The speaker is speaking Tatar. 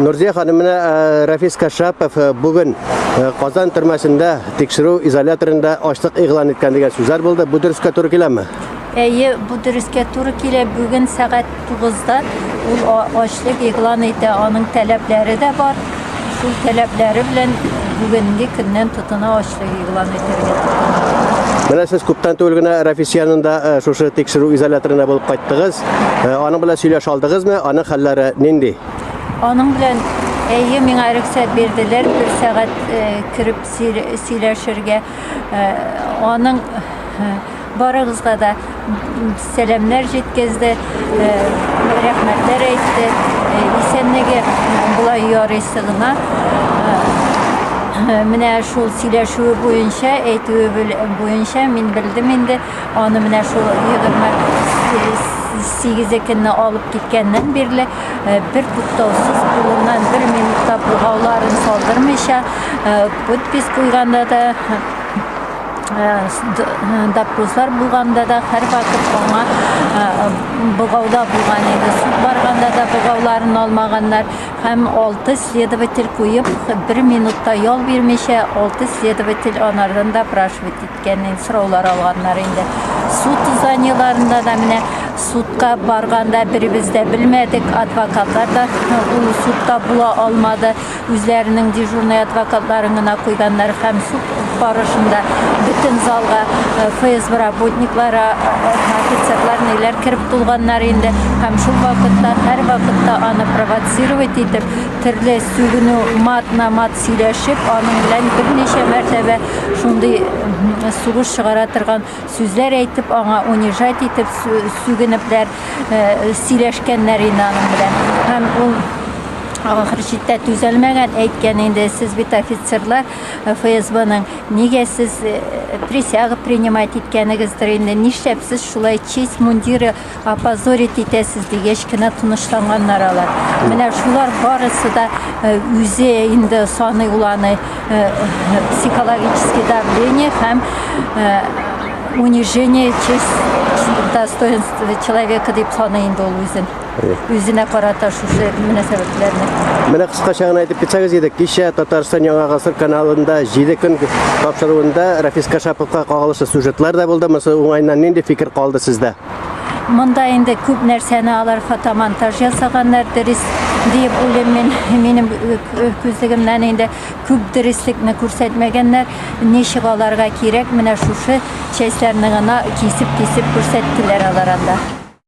Нурзия ханымына Рафис Кашапов бүген Казан төрмәсендә тикшерү изоляторында ачлык игълан иткән дигән сүзләр булды. Бу дөрескә туры киләме? Әйе, бу дөрескә туры килә. Бүген сәгать 9-да ул ачлык игълан итә. Аның таләпләре дә бар. Шул таләпләре белән бүгенге көннән тотына ачлык игълан итәргә. Менә сез күптән түгел генә Рафис янында шушы тикшерү изоляторында булып кайттыгыз. Аның белән сөйләшә алдыгызмы? Аның хәлләре нинди? Аның белән әйе, миңа рөхсәт бирделәр 1 сәгать кирип сөйләшергә. Аның барыгызга да сәламнәр җиткезде, рәхмәтләр әйтте. Исәнлеге булай ярыйсы гына. Менә шул сөйләшүе буенча, әйтүе буенча мин белдем инде. Аны менә шул 28 көнне алып киткәннән бирле бер туктаусыз кулыннан 1 минутта булгауларын салдырмыйча подпись куйганда да, допрослар булганда да һәр вакыт аңа бугауда булган иде. Суд барганда да бугауларын алмаганнар һәм 6 следователь куеп 1 минутта ял бирмичә 6 следователь анардан да допрашивать иткән, сораулар алганнар инде. Суд зданиеларында да менә судка барганда беребез дә белмәдек, адвокатлар да ул судта була алмады. Үзләренең дежурный адвокатларын гына куйганнар һәм суд барышында бүтән залга ФСБ работниклары, офицерлар неләр кирип тулганнар инде. Һәм шул вакытта, һәр вакытта аны провоцировать итеп, төрле сүгенү мат сөйләшеп, аның белән берничә мәртәбә шундый сугыш чыгара торган сүзләр әйтеп, аңа унижать итеп сүгенепләр сөйләшкәннәр инде аның белән. Һәм ул ахыр читтә түзәлмәгән, әйткән инде, сез бит офицерлар ФСБның, нигә сез присяга принимать иткәнегездер инде, нишләп сез шулай честь мундиры опозорить итәсез дигәч кенә тынычланганнар алар. Менә шулар барысы да үзе инде саный уланы психологический давление һәм унижение честь достоинства человека дип саный инде ул үзен. Үзенә карата шушы мөнәсәбәтләрне. Менә кыскача гына әйтеп китсәгез иде, кичә Татарстан Яңа гасыр каналында 7 көн тапшыруында Рафис Кашаповка кагылышлы сюжетлар да булды. Мосы уңайнан нинди фикер калды сездә? Монда инде күп нәрсәне алар фотомонтаж ясаганнар, дөрес дип уйлыйм. Минем күзлегемнән инде күп дөреслекне күрсәтмәгәннәр. Ничек аларга кирәк, менә шушы частьләрне гына кисеп күрсәттеләр алар анда.